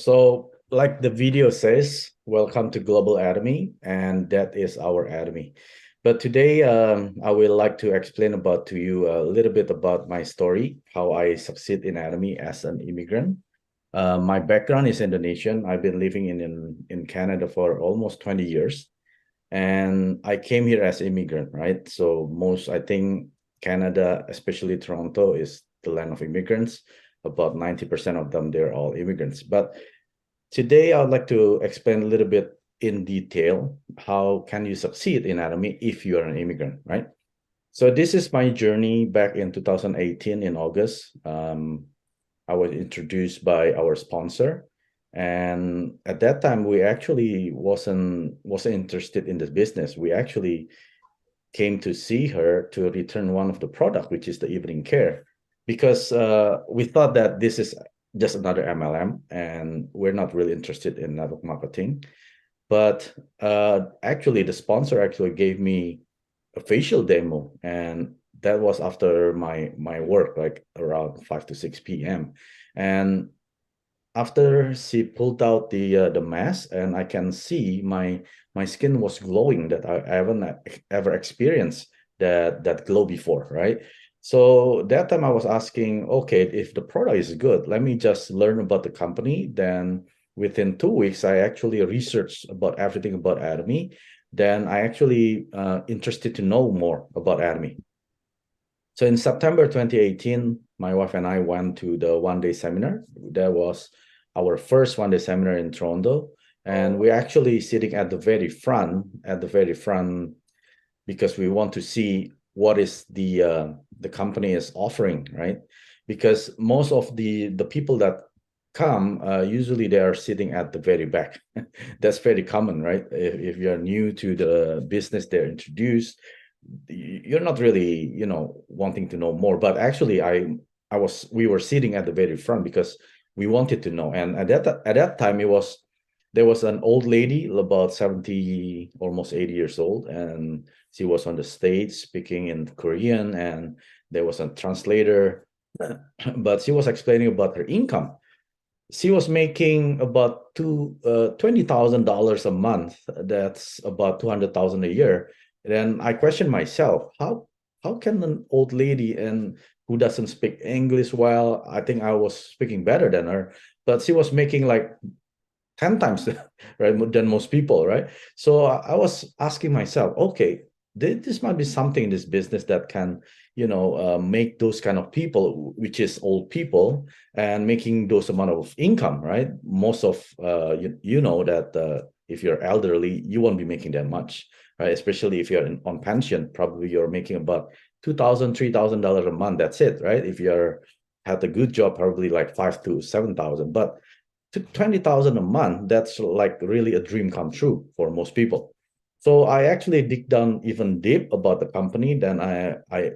So like the video says, welcome to Global Atomy, and that is our Atomy. But today, I would like to explain about to you a little bit about my story, how I succeed in Atomy as an immigrant. My background is Indonesian. I've been living in Canada for almost 20 years, and I came here as immigrant, right? So I think Canada, especially Toronto, is the land of immigrants. About 90% of them, they're all immigrants. But today, I would like to explain a little bit in detail how can you succeed in Atomy if you are an immigrant, right? So this is my journey back in 2018 in August. I was introduced by our sponsor, and at that time we actually wasn't interested in this business. We actually came to see her to return one of the product, which is the evening care, because we thought that this is just another MLM, and we're not really interested in network marketing. But actually, the sponsor actually gave me a facial demo, and that was after my work, like around 5 to 6 p.m. And after she pulled out the mask, and I can see my skin was glowing, that I haven't ever experienced that glow before, right? So that time I was asking, okay, if the product is good, let me just learn about the company. Then within 2 weeks, I actually researched about everything about Atomy. Then I actually interested to know more about Atomy. So in September 2018, my wife and I went to the one-day seminar. That was our first one-day seminar in Toronto. And we're actually sitting at the very front, because we want to see what is the company is offering, right? Because most of the people that come, usually they are sitting at the very back. That's very common, right? If you're new to the business they're introduced, you're not really, wanting to know more. But actually, we were sitting at the very front because we wanted to know. And at that time, there was an old lady, about 70, almost 80 years old, and she was on the stage speaking in Korean, and there was a translator, but she was explaining about her income. She was making about $20,000 a month. That's about 200,000 a year. Then I questioned myself, how can an old lady and who doesn't speak English well? I think I was speaking better than her, but she was making like 10 times right than most people, right? So I was asking myself, okay, this might be something in this business that can, make those kind of people, which is old people, and making those amount of income, right? Most of you know that if you're elderly, you won't be making that much, right? Especially if you're on pension, probably you're making about $2,000, $3,000 a month. That's it, right? If you're had a good job, probably like 5 to 7,000. But to 20,000 a month, that's like really a dream come true for most people. So I actually dig down even deep about the company. Then I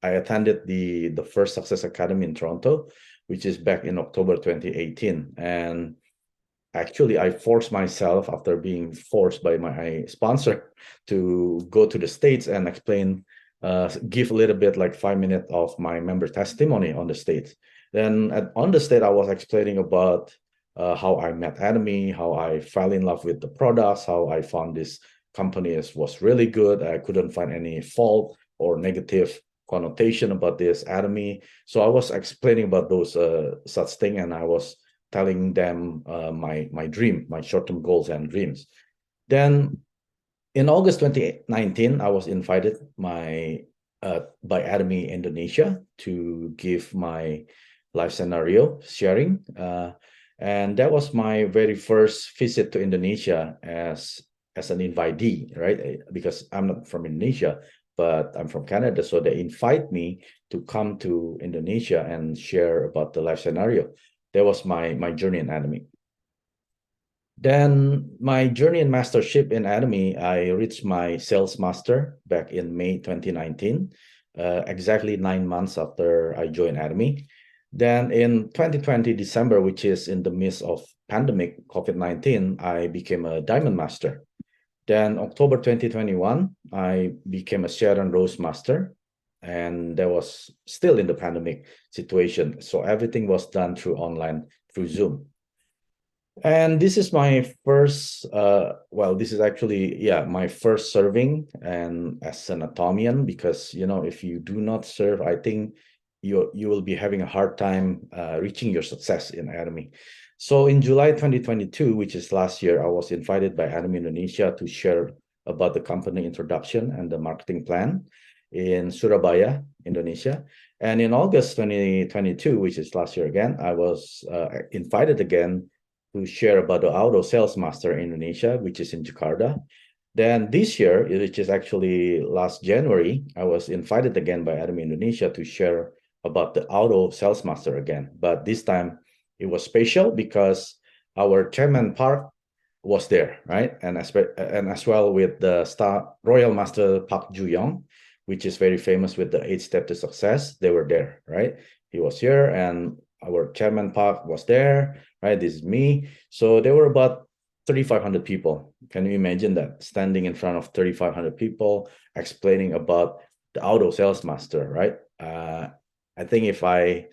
attended the first Success Academy in Toronto, which is back in October 2018. And actually, I forced myself, after being forced by my sponsor, to go to the States and explain, give a little bit, like 5 minutes of my member testimony on the States. Then on the state, I was explaining about how I met Atomy, how I fell in love with the products, how I found this company was really good. I couldn't find any fault or negative connotation about this Atomy. So I was explaining about those such thing, and I was telling them my dream, my short-term goals and dreams. Then in August 2019, I was invited by Atomy Indonesia to give my life scenario sharing. And that was my very first visit to Indonesia as an invitee, right? Because I'm not from Indonesia, but I'm from Canada. So they invite me to come to Indonesia and share about the life scenario. That was my journey in Atomy. Then my journey in mastership in Atomy, I reached my sales master back in May 2019, exactly 9 months after I joined Atomy. Then in 2020 December, which is in the midst of pandemic COVID-19, I became a diamond master. Then October 2021, I became a Sharon Rose master, and that was still in the pandemic situation. So everything was done through online, through Zoom. And this is my first, well, this is actually, yeah, my first serving and as an Atomian, because, you know, if you do not serve, I think you will be having a hard time reaching your success in Atomy. So in July 2022, which is last year, I was invited by Atomy Indonesia to share about the company introduction and the marketing plan in Surabaya, Indonesia. And in August 2022, which is last year again, I was invited again to share about the auto sales master in Indonesia, which is in Jakarta. Then this year, which is actually last January, I was invited again by Adam Indonesia to share about the auto sales master again. But this time it was special because our chairman Park was there, right? And as well with the star Royal Master Park Ju-young, which is very famous with the 8 Steps to Success. They were there, right? He was here, and our chairman Park was there, right? This is me. So there were about 3,500 people. Can you imagine that, standing in front of 3,500 people explaining about the auto sales master, right? I think if I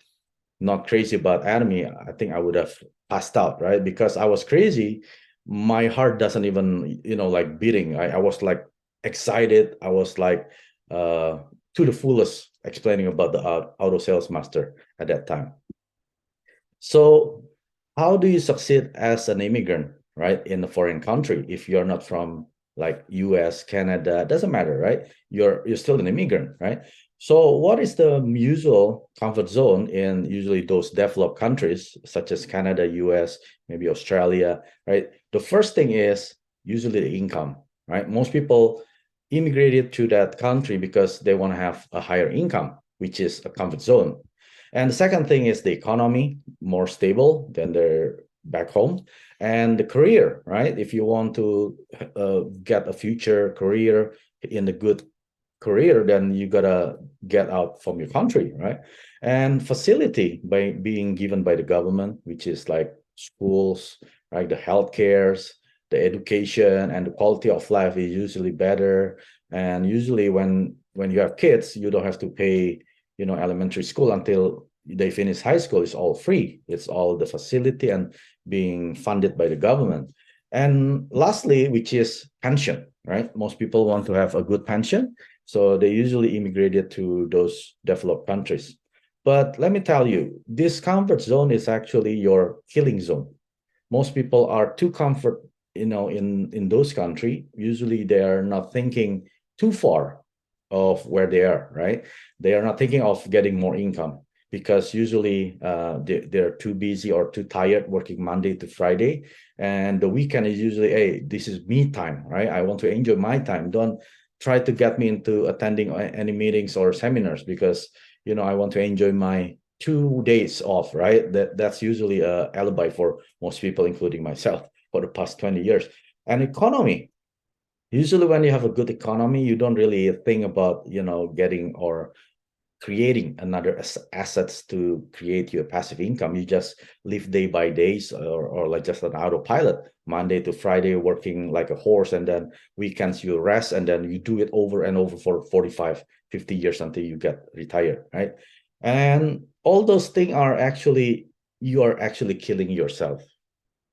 not crazy about anime, I think I would have passed out, right? Because I was crazy. My heart doesn't even, you know, like beating. I was like excited. I was like to the fullest explaining about the auto sales master at that time. So how do you succeed as an immigrant, right, in a foreign country if you're not from like US, Canada, doesn't matter, right? You're still an immigrant, right? So what is the usual comfort zone in usually those developed countries such as Canada, US, maybe Australia, right? The first thing is usually the income, right? Most people immigrated to that country because they want to have a higher income, which is a comfort zone. And the second thing is the economy, more stable than their back home, and the career, right? If you want to get a future career in a good career, then you gotta get out from your country, right? And facility by being given by the government, which is like schools, right? The healthcares, the education, and the quality of life is usually better. And usually when you have kids, you don't have to pay, you know, elementary school until they finish high school. It's all free. It's all the facility and being funded by the government. And lastly, which is pension, right? Most people want to have a good pension, so they usually immigrated to those developed countries. But let me tell you, this comfort zone is actually your killing zone. Most people are too comfort, you know, in those countries. Usually they are not thinking too far of where they are, right? They are not thinking of getting more income because usually they're too busy or too tired working Monday to Friday. And the weekend is usually, hey, this is me time, right? I want to enjoy my time. Don't try to get me into attending any meetings or seminars because, you know, I want to enjoy my 2 days off, right? That's usually a alibi for most people, including myself, for the past 20 years. And economy, usually when you have a good economy, you don't really think about, you know, getting or creating another assets to create your passive income. You just live day by days, or like just an autopilot, Monday to Friday working like a horse, and then weekends you rest, and then you do it over and over for 45, 50 years until you get retired, right? And all those things are actually, you are actually killing yourself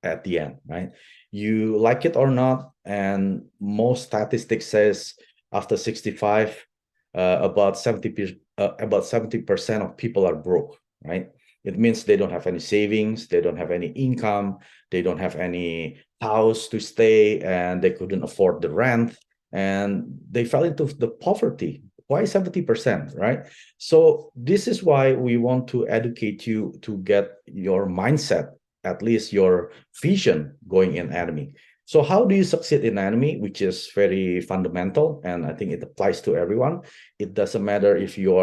at the end, right? You like it or not, and most statistics says after 65, about 70% of people are broke, right? It means they don't have any savings, they don't have any income, they don't have any house to stay, and they couldn't afford the rent, and they fell into the poverty. Why 70%, right? So this is why we want to educate you to get your mindset, at least your vision going in anime. So how do you succeed in anime, which is very fundamental, and I think it applies to everyone. It doesn't matter if you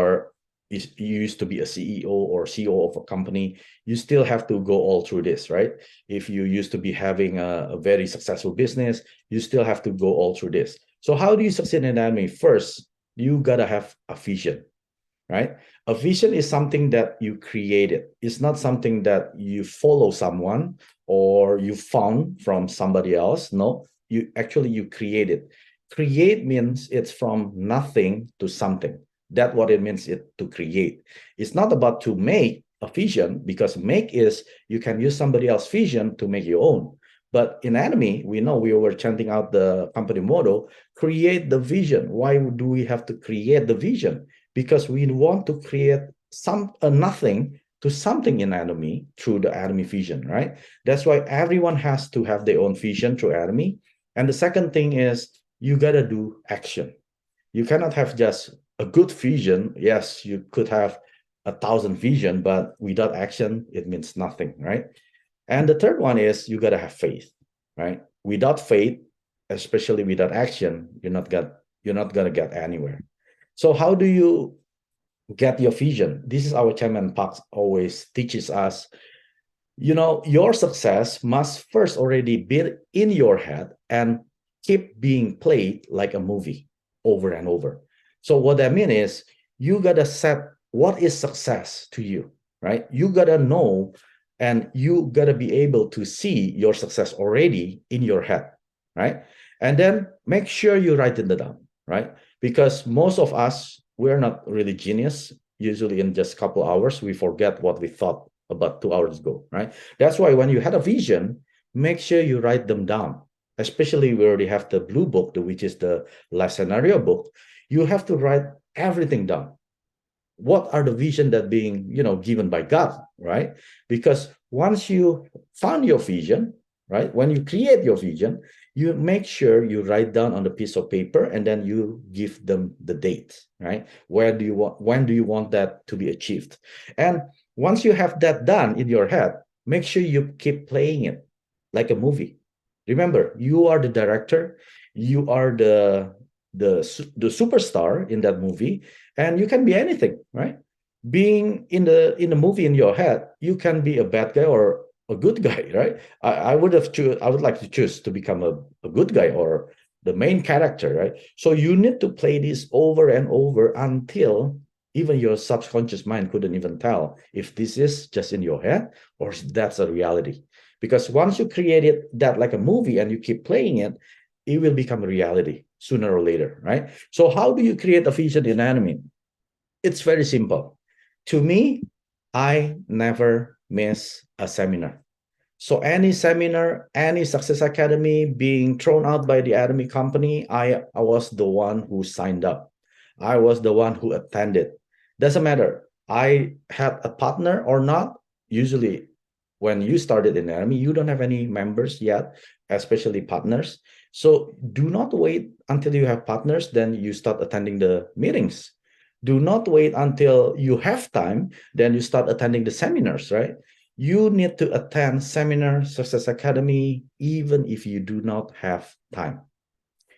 used to be a CEO or CEO of a company, you still have to go all through this, right? If you used to be having a very successful business, you still have to go all through this. So how do you succeed in anime? First, you gotta have a vision, right? A vision is something that you created. It's not something that you follow someone or you found from somebody else. No, you create it. Create means it's from nothing to something. That's what it means, it to create. It's not about to make, a vision, because make is you can use somebody else's vision to make your own. But in ATOMY, we know we were chanting out the company motto, create the vision. Why do we have to create the vision? Because we want to create nothing to something in ATOMY through the ATOMY vision, right? That's why everyone has to have their own vision through ATOMY. And the second thing is you got to do action. You cannot have just a good vision. Yes, you could have 1,000 vision, but without action, it means nothing, right? And the third one is you got to have faith, right? Without faith, especially without action, you're not going to get anywhere. So how do you get your vision? This is our chairman Park always teaches us. You know, your success must first already be in your head and keep being played like a movie over and over. So what that means is you got to set what is success to you, right? You got to know, and you got to be able to see your success already in your head, right? And then make sure you write it down, right? Because most of us, we're not really genius. Usually in just a couple hours, we forget what we thought about 2 hours ago, right? That's why when you had a vision, make sure you write them down. Especially we already have the blue book, which is the life scenario book. You have to write everything down. What are the vision that being, given by God, right? Because once you found your vision, right? When you create your vision, you make sure you write down on the piece of paper, and then you give them the date, right? When do you want that to be achieved? And once you have that done in your head, make sure you keep playing it like a movie. Remember, you are the director, you are the superstar in that movie, and you can be anything, right? Being in the movie in your head, you can be a bad guy or a good guy, right? I would like to choose to become a good guy or the main character, right? So you need to play this over and over until even your subconscious mind couldn't even tell if this is just in your head or that's a reality. Because once you created that like a movie and you keep playing it, it will become a reality sooner or later, right? So how do you create a vision in ATOMY? It's very simple. To me, I never miss a seminar. So any seminar, any Success Academy being thrown out by the ATOMY company, I was the one who signed up. I was the one who attended. Doesn't matter. I had a partner or not. Usually when you started in ATOMY, you don't have any members yet, especially partners. So do not wait until you have partners, then you start attending the meetings. Do not wait until you have time, then you start attending the seminars, right? You need to attend seminar, Success Academy, even if you do not have time.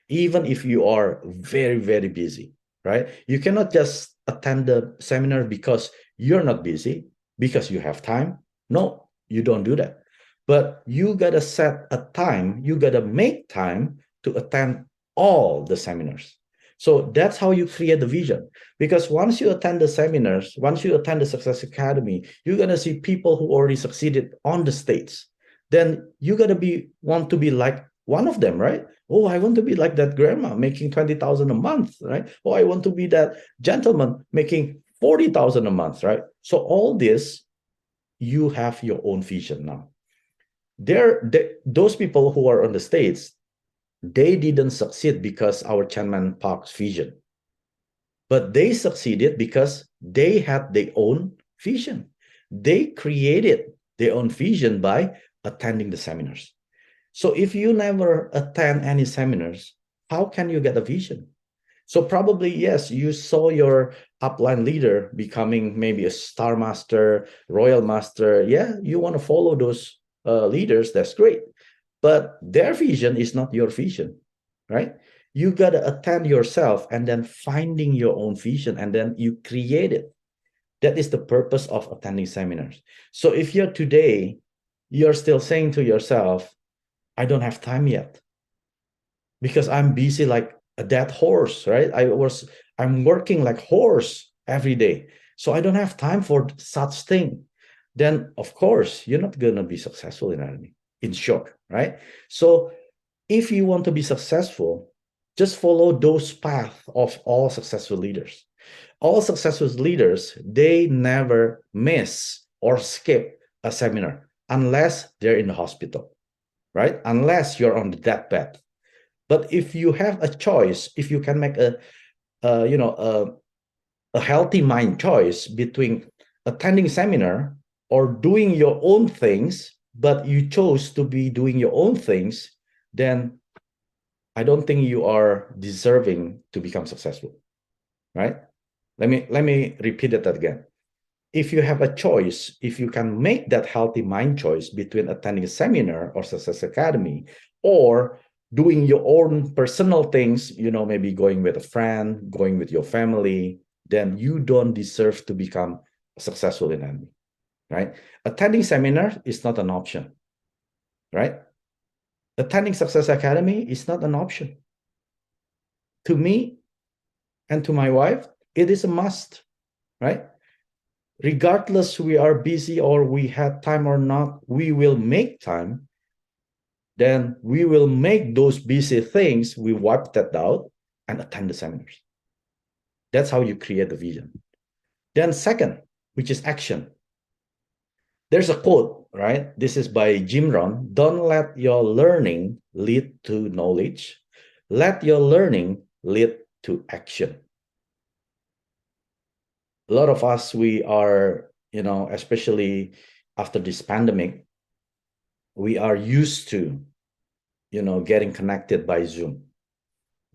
Even if you are very, very busy, right? You cannot just attend the seminar because you're not busy, because you have time. No, you don't do that. But you got to set a time, you got to make time to attend all the seminars. So that's how you create the vision. Because once you attend the seminars, once you attend the Success Academy, you're going to see people who already succeeded on the stage. Then you got to want to be like one of them, right? Oh, I want to be like that grandma making 20,000 a month, right? Oh, I want to be that gentleman making 40,000 a month, right? So all this, you have your own vision now. Those people who are on the stage, they didn't succeed because our chairman Park's vision, but they succeeded because they had their own vision. They created their own vision by attending the seminars. So if you never attend any seminars, how can you get a vision? So probably, yes, you saw your upline leader becoming maybe a star master, royal master. Yeah, you want to follow those leaders, that's great. But their vision is not your vision, right? You got to attend yourself and then finding your own vision, and then you create it. That is the purpose of attending seminars. So if you're today, you're still saying to yourself, I don't have time yet because I'm busy like a dead horse, right? I'm working like horse every day. So I don't have time for such thing. Then of course, you're not going to be successful in ATOMY, in short, right? So if you want to be successful, just follow those paths of all successful leaders. All successful leaders, they never miss or skip a seminar unless they're in the hospital, right? Unless you're on the deathbed. But if you have a choice, if you can make a healthy mind choice between attending seminar or doing your own things, but you chose to be doing your own things, then I don't think you are deserving to become successful, right? Let me repeat that again. If you have a choice, if you can make that healthy mind choice between attending a seminar or Success Academy or doing your own personal things, maybe going with a friend, going with your family, then you don't deserve to become successful in admin, right? Attending seminar is not an option, right? Attending Success Academy is not an option. To me and to my wife, it is a must, right? Regardless we are busy or we have time or not, we will make time. Then we will make those busy things, we wipe that out and attend the seminars. That's how you create the vision. Then second, which is action. There's a quote, right? This is by Jim Rohn. Don't let your learning lead to knowledge. Let your learning lead to action. A lot of us, we are, especially after this pandemic, we are used to, getting connected by Zoom,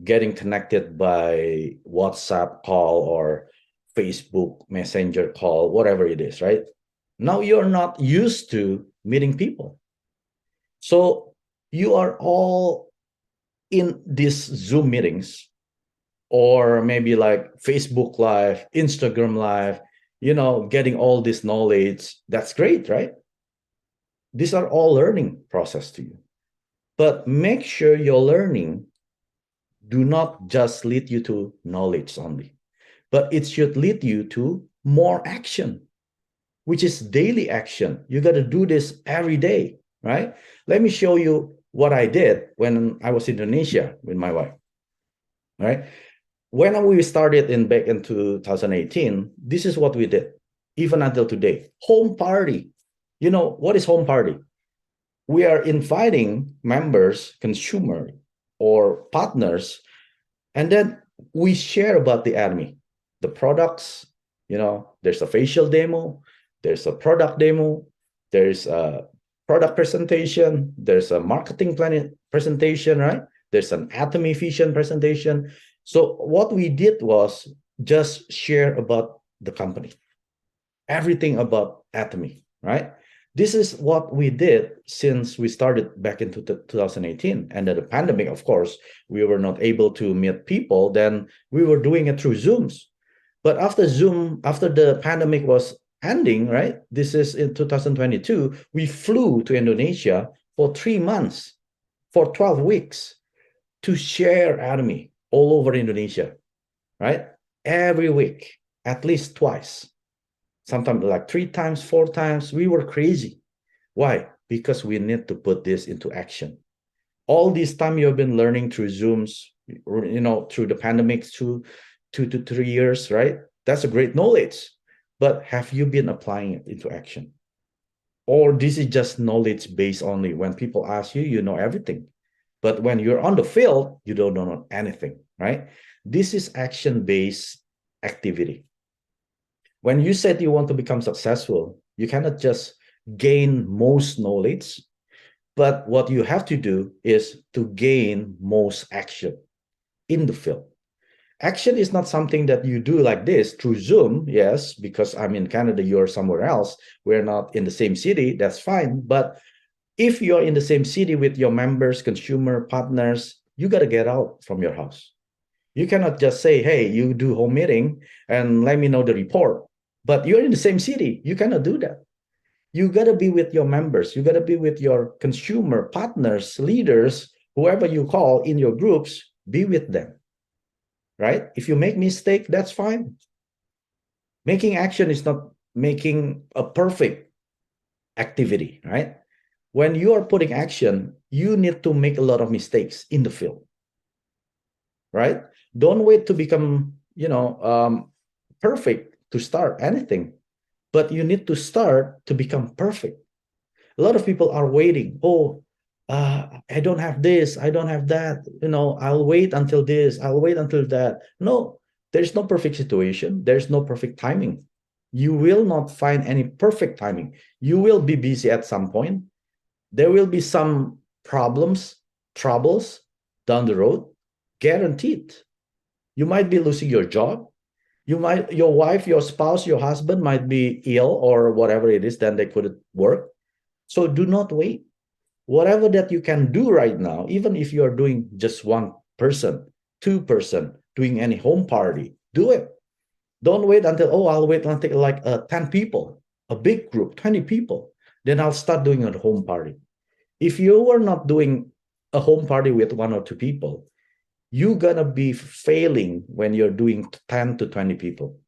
getting connected by WhatsApp call or Facebook Messenger call, whatever it is, right? Now you're not used to meeting people. So you are all in these Zoom meetings or maybe like Facebook Live, Instagram Live, getting all this knowledge. That's great, right? These are all learning process to you. But make sure your learning do not just lead you to knowledge only, but it should lead you to more action, which is daily action. You got to do this every day, right? Let me show you what I did when I was in Indonesia with my wife, right? When we started back in 2018, this is what we did, even until today. Home party. What is home party? We are inviting members, consumer, or partners, and then we share about the ATOMY, the products. There's a facial demo, there's a product demo, there's a product presentation, there's a marketing plan presentation, right? There's an ATOMY vision presentation. So what we did was just share about the company, everything about ATOMY, right? This is what we did since we started back in 2018. And then the pandemic, of course, we were not able to meet people. Then we were doing it through Zooms. But after Zoom, after the pandemic was ending, right? This is in 2022, we flew to Indonesia for 3 months, for 12 weeks to share ATOMY all over Indonesia, right? Every week, at least twice. Sometimes like 3 times, 4 times. We were crazy. Why? Because we need to put this into action. All this time you have been learning through Zooms, through the pandemic, 2 to 3 years, right? That's a great knowledge. But have you been applying it into action? Or this is just knowledge based only. When people ask you, you know everything. But when you're on the field, you don't know anything, right? This is action-based activity. When you said you want to become successful, you cannot just gain most knowledge, but what you have to do is to gain most action in the field. Action is not something that you do like this through Zoom. Yes, because I'm in Canada, you're somewhere else. We're not in the same city. That's fine. But if you're in the same city with your members, consumer partners, you got to get out from your house. You cannot just say, hey, you do home meeting and let me know the report. But you're in the same city. You cannot do that. You got to be with your members. You got to be with your consumer partners, leaders, whoever you call in your groups, be with them, right? If you make mistake, that's fine. Making action is not making a perfect activity, right? When you are putting action, you need to make a lot of mistakes in the field, right? Don't wait to become, perfect to start anything. but you need to start to become perfect. A lot of people are waiting. Oh, I don't have this, I don't have that. I'll wait until this, I'll wait until that. No, there's no perfect situation. There's no perfect timing. You will not find any perfect timing. You will be busy at some point. There will be some problems, troubles down the road, guaranteed. You might be losing your job. Your wife, your spouse, your husband might be ill or whatever it is, then they couldn't work. So do not wait. Whatever that you can do right now, even if you're doing just one person, two person, doing any home party, do it. Don't wait until, oh, I'll wait until like 10 people, a big group, 20 people. Then I'll start doing a home party. If you are not doing a home party with 1 or 2 people, you're gonna be failing when you're doing 10 to 20 people.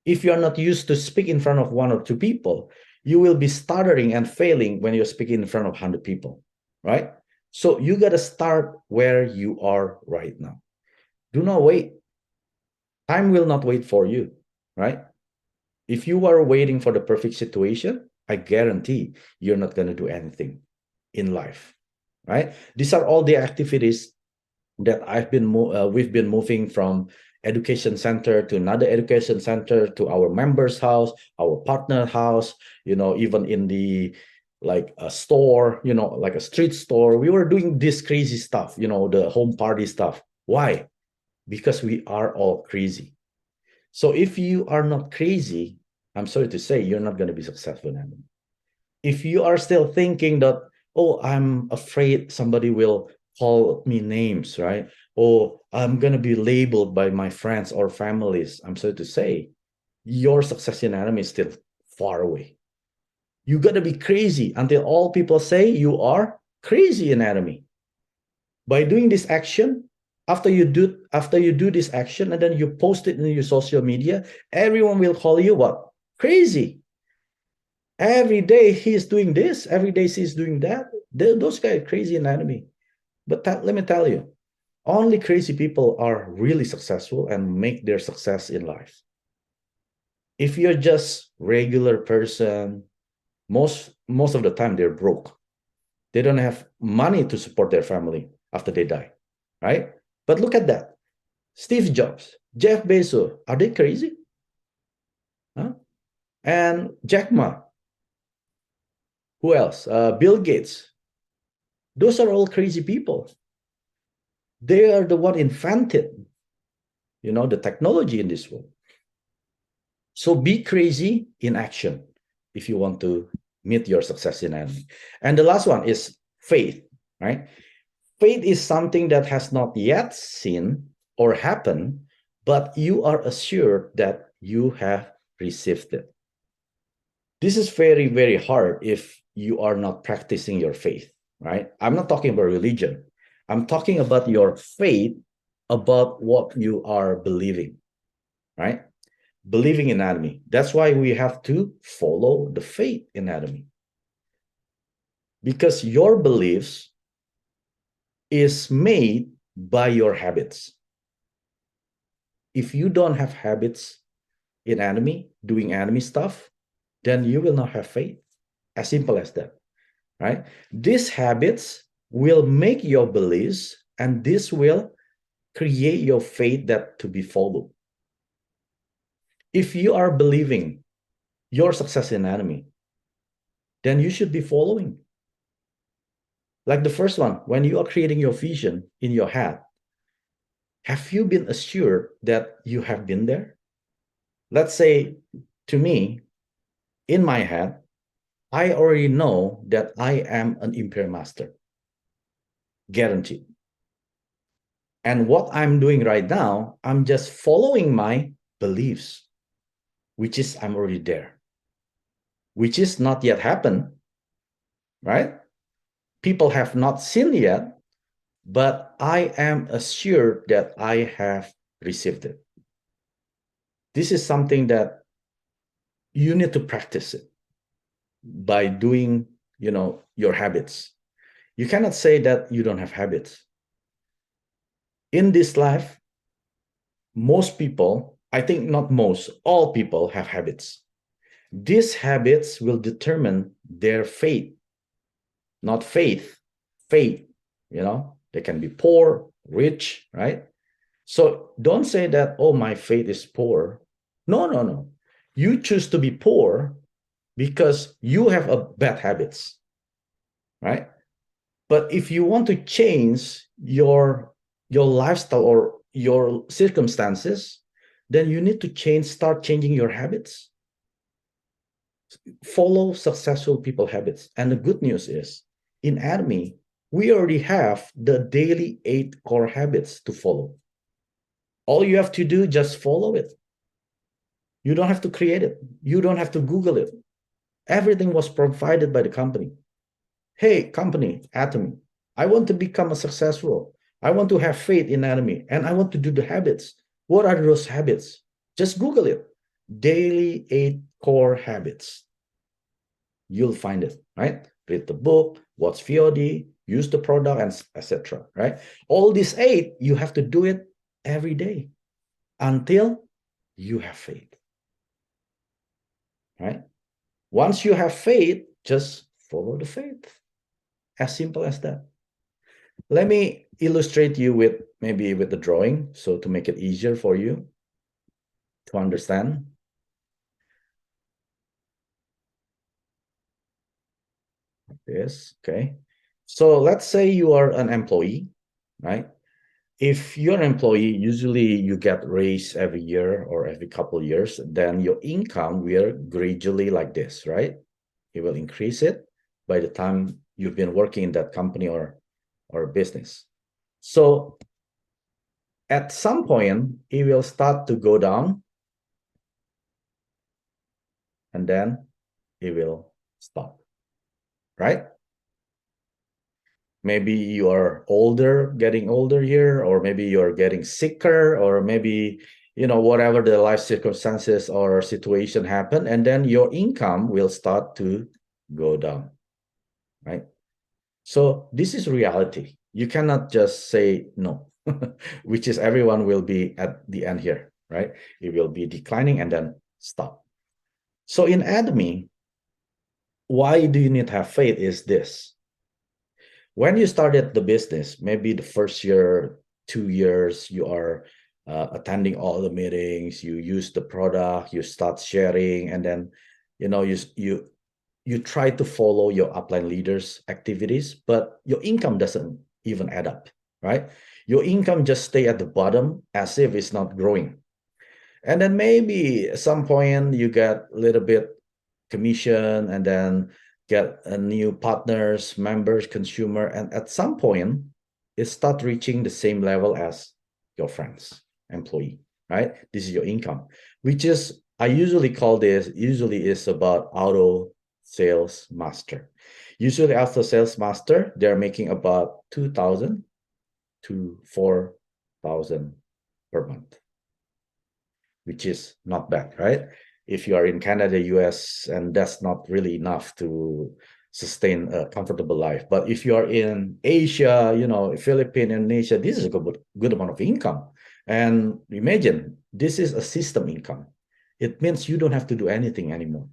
If you're not used to speak in front of 1 or 2 people, you will be stuttering and failing when you're speaking in front of 100 people, right? So you got to start where you are right now. Do not wait. Time will not wait for you, right? If you are waiting for the perfect situation, I guarantee you're not going to do anything in life, right? These are all the activities that we've been moving from education center to another education center, to our members' house, our partner house, even in the like a store, like a street store. We were doing this crazy stuff, the home party stuff. Why? Because we are all crazy. So if you are not crazy, I'm sorry to say, you're not going to be successful. If you are still thinking that, oh, I'm afraid somebody will call me names, right? Or I'm going to be labeled by my friends or families, I'm sorry to say, your success in anime is still far away. You got to be crazy until all people say you are crazy in anime. By doing this action, after you do this action and then you post it in your social media, everyone will call you what? Crazy. Every day he's doing this, every day she's doing that. Those guys are crazy in anime. But let me tell you, only crazy people are really successful and make their success in life. If you're just regular person, most of the time they're broke. They don't have money to support their family after they die, right? But look at that. Steve Jobs, Jeff Bezos, are they crazy? Huh? And Jack Ma. Who else? Bill Gates. Those are all crazy people. They are the one invented, the technology in this world. So be crazy in action if you want to meet your success in anime. And the last one is faith, right? Faith is something that has not yet seen or happened, but you are assured that you have received it. This is very, very hard if you are not practicing your faith, right? I'm not talking about religion. I'm talking about your faith about what you are believing, right? Believing in anatomy. That's why we have to follow the faith in anatomy. Because your beliefs is made by your habits. If you don't have habits in anatomy, doing anatomy stuff, then you will not have faith. As simple as that, right? These habits will make your beliefs, and this will create your faith that to be followed. If you are believing your success in anatomy, then you should be following. Like the first one, when you are creating your vision in your head, have you been assured that you have been there? Let's say, to me, in my head, I already know that I am an Imperial Master. Guaranteed. And what I'm doing right now, I'm just following my beliefs, which is I'm already there, which is not yet happened, right? People have not seen yet, but I am assured that I have received it. This is something that you need to practice it by doing, your habits. You cannot say that you don't have habits. In this life, most people, I think not most, all people have habits. These habits will determine their fate, not faith, fate. They can be poor, rich, right? So don't say that, oh, my fate is poor. No, no, no. You choose to be poor because you have a bad habits, right? But if you want to change your lifestyle or your circumstances, then you need to start changing your habits. Follow successful people habits. And the good news is, in ATOMY, we already have the daily 8 core habits to follow. All you have to do, just follow it. You don't have to create it. You don't have to Google it. Everything was provided by the company. Hey, company, ATOMY, I want to become a successful. I want to have faith in ATOMY, and I want to do the habits. What are those habits? Just Google it. Daily 8 core habits. You'll find it, right? Read the book, watch VOD, use the product, and etc. Right? All these 8, you have to do it every day until you have faith. Right? Once you have faith, just follow the faith. As simple as that. Let me illustrate you with maybe with the drawing, so to make it easier for you to understand. Like this, okay. So let's say you are an employee, right? If you're an employee, usually you get raised every year or every couple of years, then your income will gradually like this, right? You will increase it by the time you've been working in that company or business. So at some point, it will start to go down, and then it will stop, right? Maybe you are getting older here, or maybe you're getting sicker, or maybe, whatever the life circumstances or situation happen, and then your income will start to go down, right? So this is reality. You cannot just say no, which is everyone will be at the end here, right? It will be declining and then stop. So in ATOMY, why do you need to have faith is this. When you started the business, maybe the first year, 2 years, you are attending all the meetings, you use the product, you start sharing, and then, you try to follow your upline leaders' activities, but your income doesn't even add up, right? Your income just stay at the bottom as if it's not growing. And then maybe at some point you get a little bit commission, and then get a new partners, members, consumer, and at some point it start reaching the same level as your friends, employee, right? This is your income, which is, I usually call this, is about auto sales master. Usually after sales master, they're making about 2,000 to 4,000 per month, which is not bad, right? If you are in Canada, US, and that's not really enough to sustain a comfortable life. But if you are in Asia, Philippines, Indonesia, this is a good amount of income. And imagine, this is a system income. It means you don't have to do anything anymore.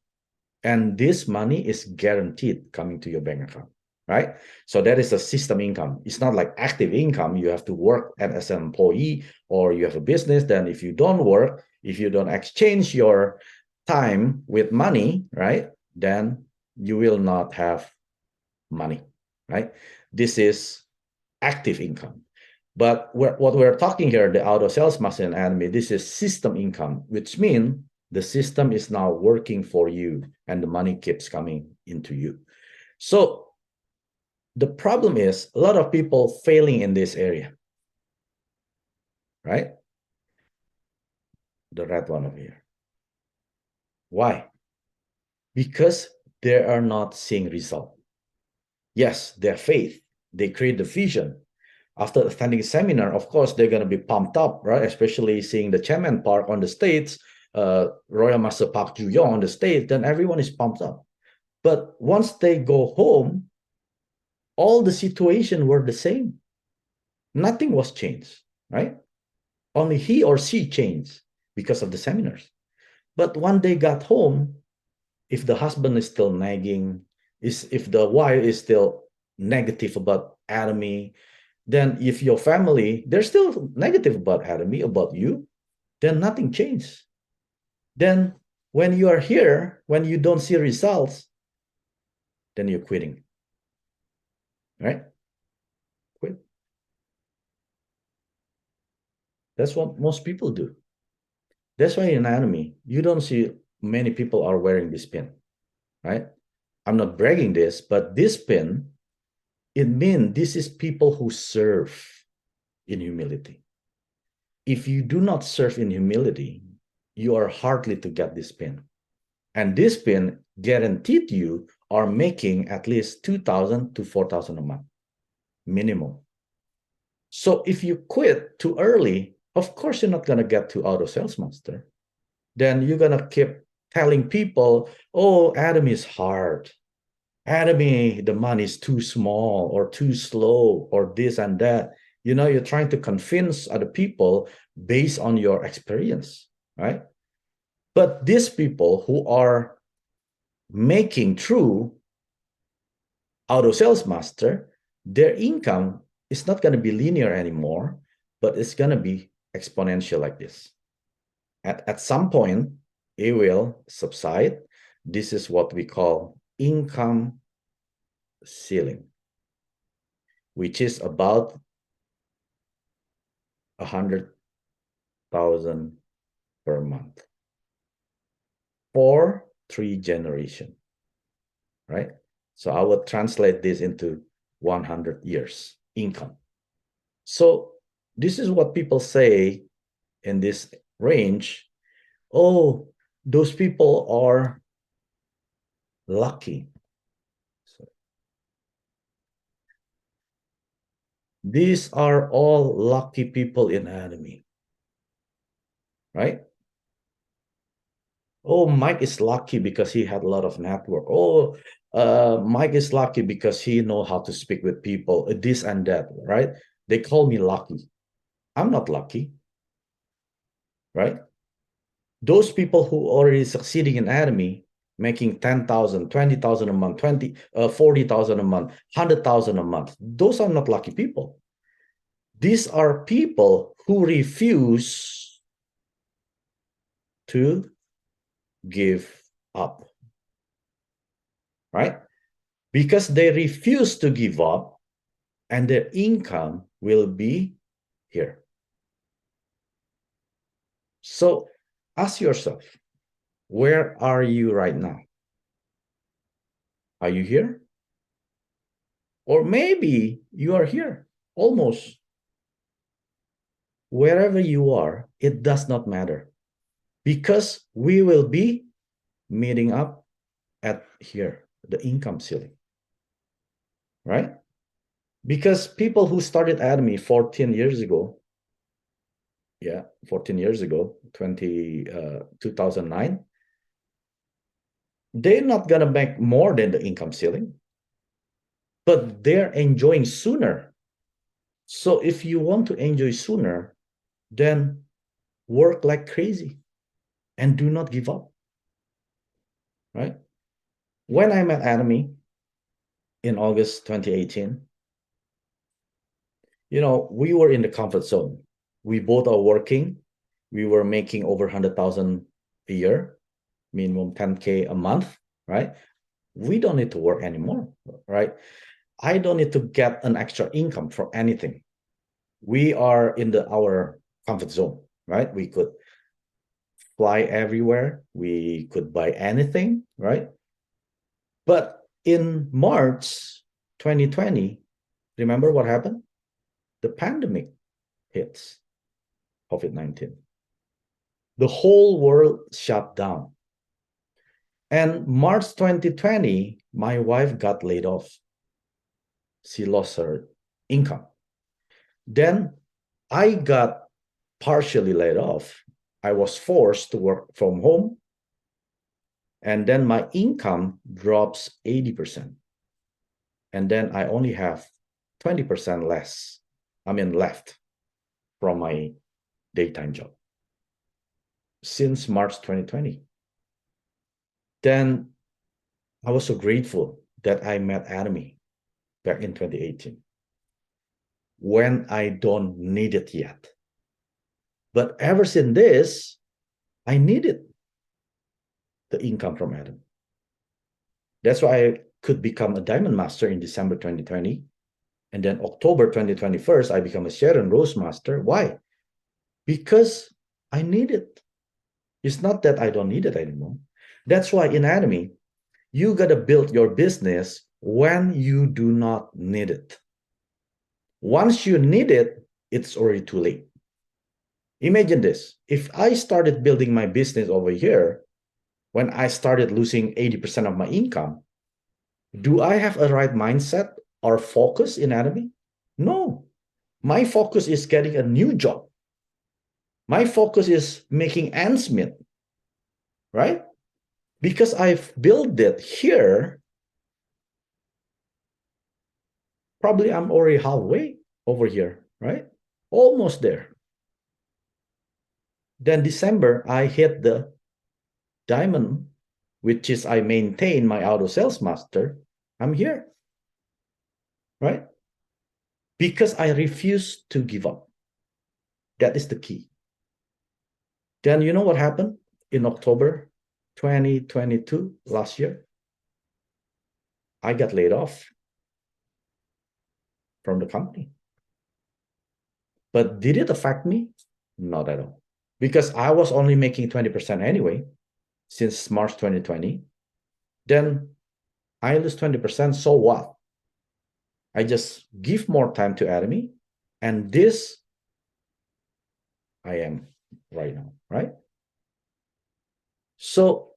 And this money is guaranteed coming to your bank account, right? So that is a system income. It's not like active income. You have to work as an employee, or you have a business. Then if you don't work, if you don't exchange your time with money, right, then you will not have money, right? This is active income. But what we're talking here, the auto sales master and ATOMY, this is system income, which means the system is now working for you and the money keeps coming into you. So the problem is a lot of people failing in this area, right? The red one over here. Why? Because they are not seeing result. Yes, their faith, they create the vision. After attending a seminar, of course, they're going to be pumped up, right? Especially seeing the chairman Park on the stage, Royal Master Park Ju-yong on the stage, then everyone is pumped up. But once they go home, all the situation were the same. Nothing was changed, right? Only he or she changed because of the seminars. But when they got home, if the husband is still nagging, if the wife is still negative about ATOMY, then if your family, they're still negative about ATOMY, about you, then nothing changed. Then when you are here, when you don't see results, then you're quitting, right? Quit. That's what most people do. That's why in ATOMY, you don't see many people are wearing this pin, right? I'm not bragging this, but this pin, it means this is people who serve in humility. If you do not serve in humility, you are hardly to get this pin. And this pin guaranteed you are making at least 2,000 to 4,000 a month, minimum. So if you quit too early, of course you're not going to get to auto sales master. Then you're going to keep telling people, oh, ATOMY is hard. ATOMY, the money is too small or too slow or this and that. You know, you're trying to convince other people based on your experience, right? But these people who are making through auto sales master, their income is not going to be linear anymore, but it's going to be exponential like this. At some point, it will subside. This is what we call income ceiling, which is about 100,000 per month for 3 generations, right? So I would translate this into 100 years income. So this is what people say in this range. Oh, those people are lucky. So these are all lucky people in ATOMY, right? Oh, Mike is lucky because he had a lot of network. Oh, Mike is lucky because he know how to speak with people, this and that, right? They call me lucky. I'm not lucky, right? Those people who already succeeding in ATOMY, making 10,000, 20,000 a month, 40,000 a month, 100,000 a month, those are not lucky people. These are people who refuse to give up, right? Because they refuse to give up, and their income will be here. So ask yourself, where are you right now? Are you here? Or maybe you are here, almost. Wherever you are, it does not matter, because we will be meeting up at here, the income ceiling, right? Because people who started ATOMY 14 years ago, 14 years ago, 2009, they're not going to make more than the income ceiling, but they're enjoying sooner. So if you want to enjoy sooner, then work like crazy and do not give up, right? When I met ATOMY in August 2018, you know, we were in the comfort zone. We both are working. We were making over 100,000 a year, minimum 10K a month, right? We don't need to work anymore, right? I don't need to get an extra income for anything. We are in our comfort zone, right? We could fly everywhere. We could buy anything, right? But in March 2020, remember what happened? The pandemic hits, COVID-19. The whole world shut down. And March 2020, my wife got laid off. She lost her income. Then I got partially laid off. I was forced to work from home. And then my income drops 80%. And then I only have 20% left from my daytime job since March 2020. Then I was so grateful that I met ATOMY back in 2018 when I don't need it yet. But ever since this, I needed the income from ATOMY. That's why I could become a diamond master in December 2020. And then October 2021, I become a Sharon Rose master. Why? Because I need it. It's not that I don't need it anymore. That's why in ATOMY, you got to build your business when you do not need it. Once you need it, it's already too late. Imagine this. If I started building my business over here, when I started losing 80% of my income, do I have a right mindset or focus in ATOMY? No. My focus is getting a new job. My focus is making ends meet, right? Because I've built it here, probably I'm already halfway over here, right? Almost there. Then December, I hit the diamond, which is I maintain my auto sales master. I'm here, right? Because I refuse to give up. That is the key. Then you know what happened in October 2022, last year? I got laid off from the company. But did it affect me? Not at all. Because I was only making 20% anyway, since March 2020. Then I lose 20%, so what? I just give more time to ATOMY, and this I am right now, right? So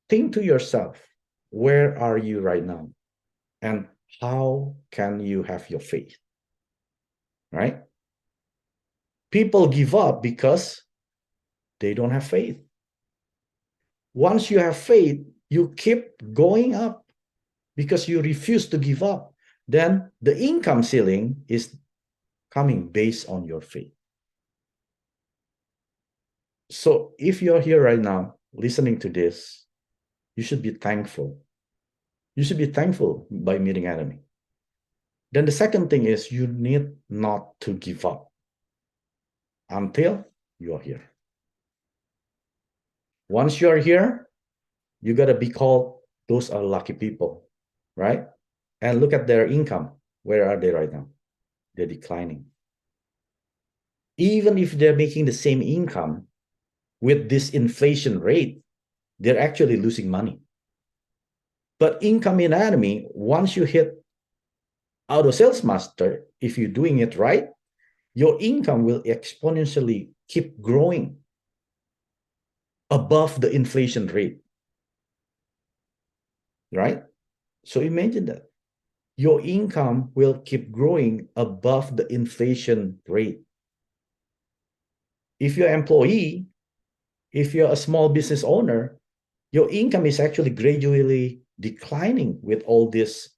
think to yourself, where are you right now? And how can you have your faith, right? People give up because they don't have faith. Once you have faith, you keep going up because you refuse to give up. Then the income ceiling is coming based on your faith. So if you're here right now listening to this, you should be thankful. You should be thankful by meeting ATOMY. Then the second thing is you need not to give up until you're here. Once you're here, you got to be called, those are lucky people, right? And look at their income. Where are they right now? They're declining. Even if they're making the same income with this inflation rate, they're actually losing money. But income in ATOMY, once you hit auto sales master, if you're doing it right, your income will exponentially keep growing above the inflation rate, right? So imagine that. Your income will keep growing above the inflation rate. If you're an employee, if you're a small business owner, your income is actually gradually declining with all this,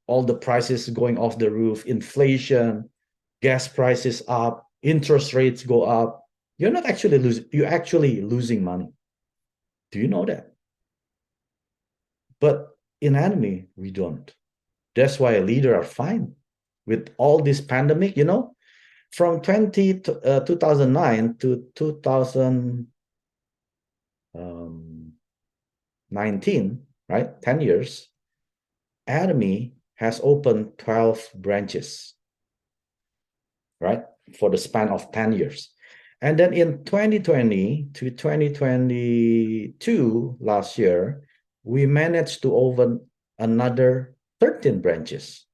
all the prices going off the roof, inflation, gas prices up, interest rates go up. You're not actually losing, you're actually losing money. Do you know that? But in ATOMY, we don't. That's why leaders are fine with all this pandemic, from 2009 to 2019, right? 10 years, ATOMY has opened 12 branches, right? For the span of 10 years. And then in 2020 to 2022, last year, we managed to open another 13 branches,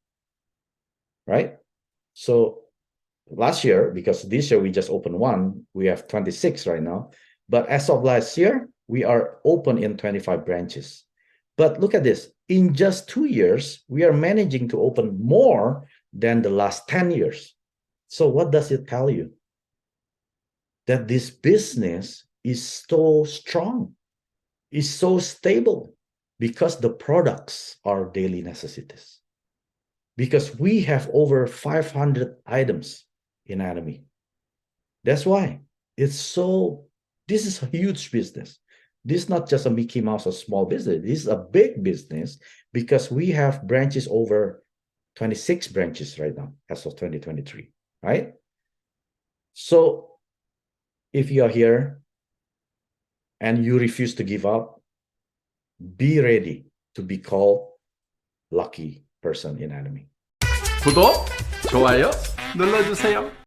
right? So last year, because this year we just opened one, we have 26 right now. But as of last year, we are open in 25 branches. But look at this. In just 2 years, we are managing to open more than the last 10 years. So what does it tell you? That this business is so strong, is so stable, because the products are daily necessities. Because we have over 500 items in ATOMY. That's why this is a huge business. This is not just a Mickey Mouse or small business. This is a big business because we have branches over 26 branches right now as of 2023, right? So if you are here and you refuse to give up, be ready to be called lucky person in ATOMY. 구독, 좋아요 눌러주세요.